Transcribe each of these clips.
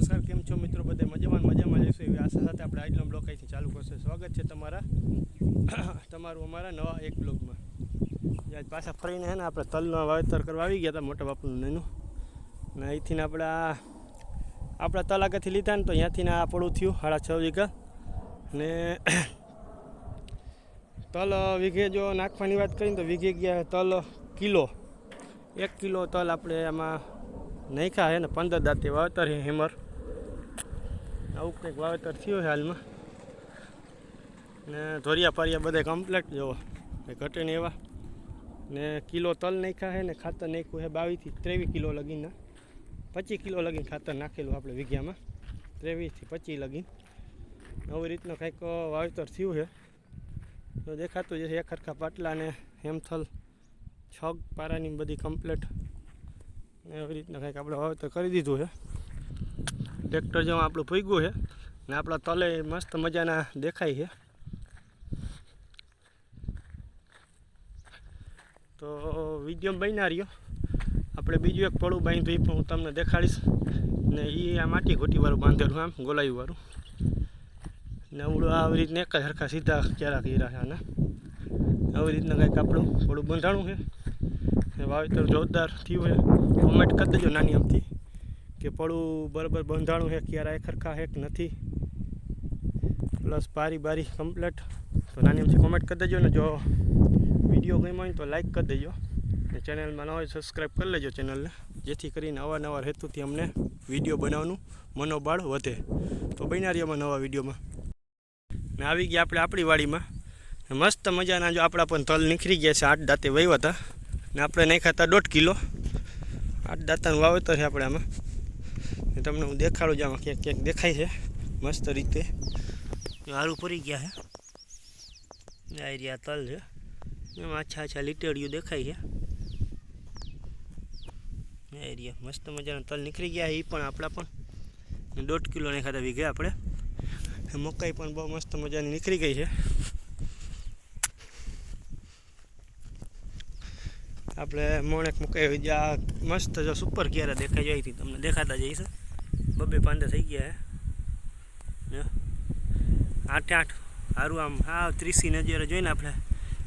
નમસ્કાર, કેમ છો મિત્રો? બધે મજામાં લેશો એવી આશા સાથે આપણે આજનો બ્લોગ અહીંથી ચાલુ કરશે. સ્વાગત છે તમારું અમારા નવા એક બ્લોગમાં. આજ પાછા ફરીને છે ને આપણે તલનું વાવેતર કરવા આવી ગયા હતા, મોટા બાપુનું નાનું. ને અહીંથી આપણા તલ આગળથી લીધા ને તો અહીંયાથી આ પડું થયું 6.5 વીઘા. ને તલ વીઘે જો નાખવાની વાત કરીને તો વીઘે ગયા તલ કિલો, 1 કિલો તલ આપણે આમાં નાખ્યા છે ને 15 દાંતે વાવેતર છે હેમર. આવું કંઈક વાવેતર થયું છે હાલમાં. ને ધોરિયા પારિયા બધા કમ્પ્લેટ જોવો, કંઈ ઘટે નહીં એવા. ને કિલો તલ નાખ્યા છે ને ખાતર નાખ્યું છે 22 થી 23 કિલો લગીને, 25 કિલો લગીને ખાતર નાખેલું આપણે વીઘામાં, 23 થી 25 લગીને. આવી રીતનું કંઈક વાવેતર થયું છે. તો દેખાતું જશે એક હરખા પાટલા ને હેમથલ છગ પારાની બધી કમ્પ્લેટ. ને એવી રીતના કંઈક આપણે વાવેતર કરી દીધું છે. ટ્રેક્ટર જેવું આપણું ભૂગ્યું છે ને આપણા તલે મસ્ત મજાના દેખાય છે. તો વિડીયો બન્યા રહ્યો. આપણે બીજું એક પડું બાંધ્યું એ પણ હું તમને દેખાડીશ. ને એ આ માટી ઘોટીવાળું બાંધેલું, આમ ગોલાઈવાળું. ને આવડું આવી રીતના એક જ હરખા સીધા ક્યારા કર્યા છે આના. આવી રીતના કંઈક આપણું પડું બંધાણું છે. વાવેતર જોરદાર થયું છે. કોમેન્ટ કરી દેજો નાની આમથી કે પડું બરાબર બંધાણું છે, ક્યારે ખરખા છે કે નથી, પ્લસ બારી કમ્પ્લેટ. તો નાની આમથી કોમેન્ટ કરી દેજો. ને જો વિડીયો ગમ્યો હોય તો લાઈક કરી દેજો. ને ચેનલમાં ન હોય સબસ્ક્રાઈબ કરી લેજો ચેનલને, જેથી કરીને અવારનવાર હેતુથી અમને વિડીયો બનાવવાનું મનોબળ વધે. તો બન્યા રહીએ નવા વિડીયોમાં. ને આવી ગયા આપણે આપણી વાડીમાં. મસ્ત મજાના જો આપણા પણ તલ નીકળી ગયા છે. 8 દાંતે વાવ્યા હતા ને આપણે નાખ્યા હતા 1.5 કિલો. 8 દાંતાનું વાવેતર છે આપણે આમાં. ને તમને હું દેખાડું જ, આમાં ક્યાંક દેખાય છે મસ્ત રીતે. હારું પડી ગયા છે. આ રહ્યા તલ છે, એમાં આછા લીટેડીઓ દેખાય છે. આ રહ્યા મસ્ત મજાના તલ નીકળી ગયા છે. એ પણ આપણા પણ 1.5 કિલો નાખ્યા હતા વીઘે આપણે. મકાઈ પણ બહુ મસ્ત મજાની નીકળી ગઈ છે. આપણે મોણેક મકાઈ જ્યાં મસ્ત જો સુપર ક્યારે દેખાઈ જાય હતી, તમને દેખાતા જઈશ. 2 પાંદા થઈ ગયા છે. 8 સારું આમ હા 30 નજરે જોઈને આપણે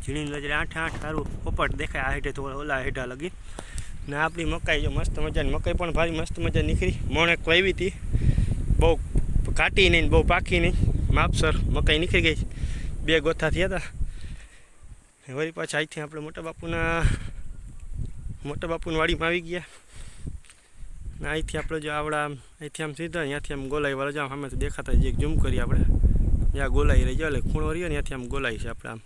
ઝીણી નજરે 8 સારું પોપટ દેખાય. આ હેઠે થોડા ઓલા હેઠા લગી. ને આપણી મકાઈ જો મસ્ત મજાની મકાઈ પણ ભારી મસ્ત મજા નીકળી. મોણેક વાવી હતી, બહુ કાટી નહીં બહુ પાકી નહીં, માપસર મકાઈ નીકળી ગઈ. 2 ગોથા થયા હતા. વળી પાછા અહીંથી આપણે મોટા બાપુની વાડીમાં આવી ગયા. ને અહીંથી આપણે જો આવડા અહીંથી આમ સીધા અહીંયાથી આમ ગોલાઈ વાળા જાવ સામે તો દેખાતા જે ઝૂમ કરીએ આપણે, જ્યાં ગોલાઈ રહી જાય એટલે ખૂણો રહ્યો ને ત્યાંથી આમ ગોલાઈ છે આપણે આમ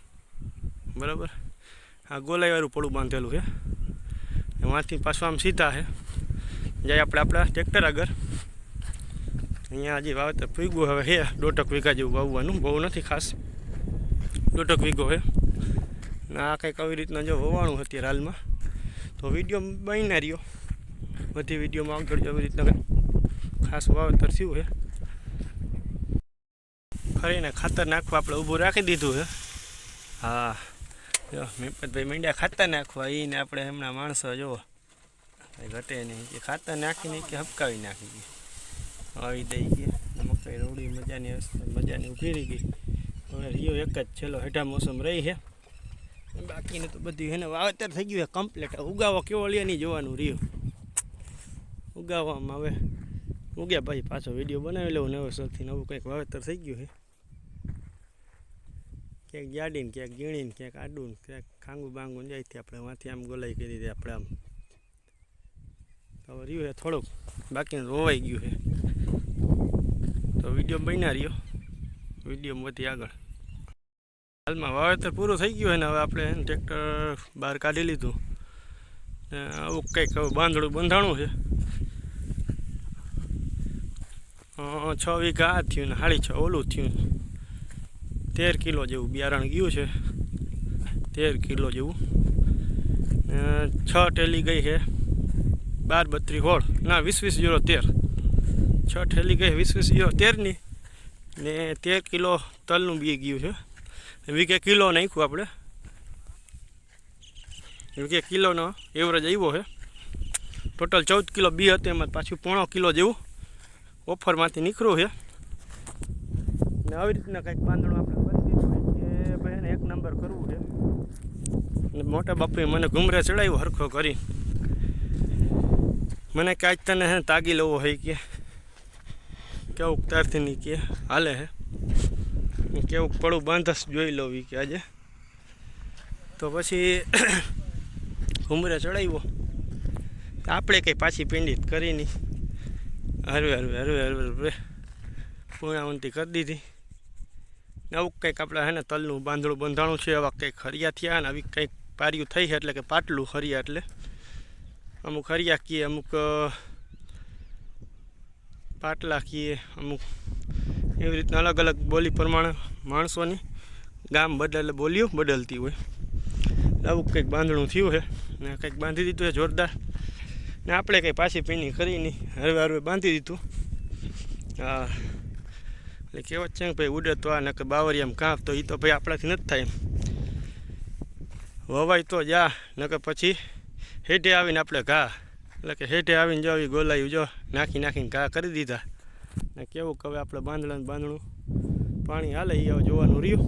બરાબર. આ ગોલાઈવાળું પડું બાંધેલું છે. એમાંથી પાછું આમ સીધા છે જાય આપણે આપણા ટ્રેક્ટર આગળ. અહીંયા હજી વાવેતર ભૂગ્યું હવે છે 1.5 વીઘા જેવું વાવવાનું, બહુ નથી ખાસ, 1.5 વીઘો છે. ને આ કંઈક આવી રીતના જો વવાણું અત્યારે હાલમાં. તો વિડીયો બન્યા રહ્યો. બધી વિડીયોમાં આગળ જો આવી રીતના ખાસ વાવેતર થયું છે. ફરીને ખાતર નાખવા આપણે ઊભું રાખી દીધું છે. હા જો મેપતભાઈ માંડ્યા ખાતર નાખવા. એને આપણે હમણાં માણસો જુઓ કંઈ ઘટે નહીં કે ખાતર નાખીને કે હપકાવી નાખી આવી દઈ ગયા. મકાઈ રોડી મજાની ઊભી રહી ગઈ. હવે રહ્યો એક જ છેલ્લો હેઠા મોસમ રહી છે. બાકીને તો બધું એને વાવેતર થઈ ગયું છે કમ્પ્લીટ. ઉગાવો કેવો લે નહીં જોવાનું રહ્યું. ઉગાવવામાં હવે ઉગ્યા પછી પાછો વિડીયો બનાવી લેવું નવેસરથી. નવું કંઈક વાવેતર થઈ ગયું છે. ક્યાંક જાડીને ક્યાંક ઝીણીને ક્યાંક આડું ક્યાંક ખાંગું બાંગું જાય આપણે વાંથી આમ ગોલાઈ કરી દઈએ આપણે આમ. હવે રહ્યું છે થોડુંક બાકીને રોવાઈ ગયું છે. તો વિડીયો બન્યા રહ્યો. વિડીયોમાં વધી આગળ. હાલમાં વાવેતર પૂરું થઈ ગયું હોય ને હવે આપણે ટ્રેક્ટર બહાર કાઢી લીધું. આવું કંઈક હવે બાંધણું બંધાણું છે. 6 વીઘા આ થયું ને 6.5 ઓલું થયું. 13 કિલો જેવું બિયારણ ગયું છે, 13 કિલો જેવું. 6 ટેલી ગઈ છે 12 32 હોળ ના 20 20 0 13. 6 ઠેલી ગઈ 20 20 13ની. ને 13 કિલો તલનું બી ગયું છે. વીઘે કિલો નાખ્યું આપણે. વીઘે કિલોનો એવરેજ આવ્યો છે. ટોટલ 14 કિલો બી હતું, એમાં પાછું 1.5 કિલો જેવું ઓફરમાંથી નીકળ્યું છે ને આવી રીતના કંઈક બાંધણું આપણે કરી દીધું હોય કે ભાઈ એને એક નંબર કરવું છે. ને મોટા બાપુએ મને ઘૂમરે ચડાવ્યો હરખો કરી. મને કે આજ તને હે તાગી લેવો હોય કે કેવું તારથી નહીં કે હાલે હે કેવું પડું બાંધસ જોઈ લઉં કે આજે. તો પછી ઘૂમરે ચડાવ્યો આપણે કંઈ પાછી પિંડિત કરી નહીં. હરવે હરવે હરવે હરવે હરવે પૂર્ણાવંતી કરી દીધી. આવું કંઈક આપણે હે ને તલનું બાંધણું બંધાણું છે. આવા કંઈક હરિયા થયા ને આવી કંઈક પાર્યું થઈ છે એટલે કે પાટલું હરિયા એટલે અમુક હરિયા કીએ અમુક પાટલા કીએ અમુક એવી રીતના અલગ અલગ બોલી પ્રમાણે માણસોની ગામ બદલે બોલીઓ બદલતી હોય. આવું કંઈક બાંધણું થયું છે ને કંઈક બાંધી દીધું છે જોરદાર. ને આપણે કંઈ પાછી પીણી કરી નહીં હરવે હરવે બાંધી દીધું. હા એટલે કહેવત છે કે ભાઈ ઉડે તો આ નકર બાવરિયામાં કાપ તો એ તો ભાઈ આપણાથી નથી થાય. વવાય તો જા નકર પછી હેઠે આવીને આપણે ઘા એટલે કે હેઠે આવીને જો ગોલાયું જો નાખીને ઘા કરી દીધા. ને કેવું કે હવે આપણે બાંધણું પાણી હાલે એ હવે જોવાનું રહ્યું.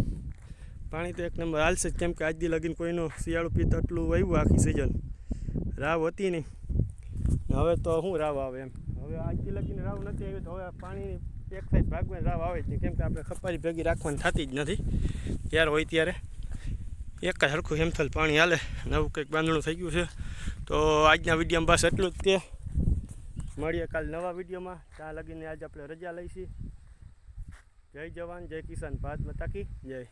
પાણી તો એક નંબર હાલશે જ કેમ કે આજથી લગીને કોઈનું શિયાળું પીત આટલું આવ્યું આખી સિઝન રાવ હતી નહીં. હવે તો શું રાવ આવે એમ હવે આજથી લગીને રાવ નથી આવી તો હવે પાણી એક સાઈડ ભાગમાં રાવ આવે જ નહીં કેમ કે આપણે ખપારી ભેગી રાખવાની થતી જ નથી. ત્યારે હોય ત્યારે એક જ સરખું હેમથલ પાણી હાલે. નવું કંઈક બાંધણું થઈ ગયું છે. તો આજના વિડીયોમાં બસ એટલું જ તે. મળીએ કાલ નવા વિડીયોમાં. ત્યાં લગીને આજે આપણે રજા લઈશી. જય જવાન જય કિસાન ભારત માતા કી જય.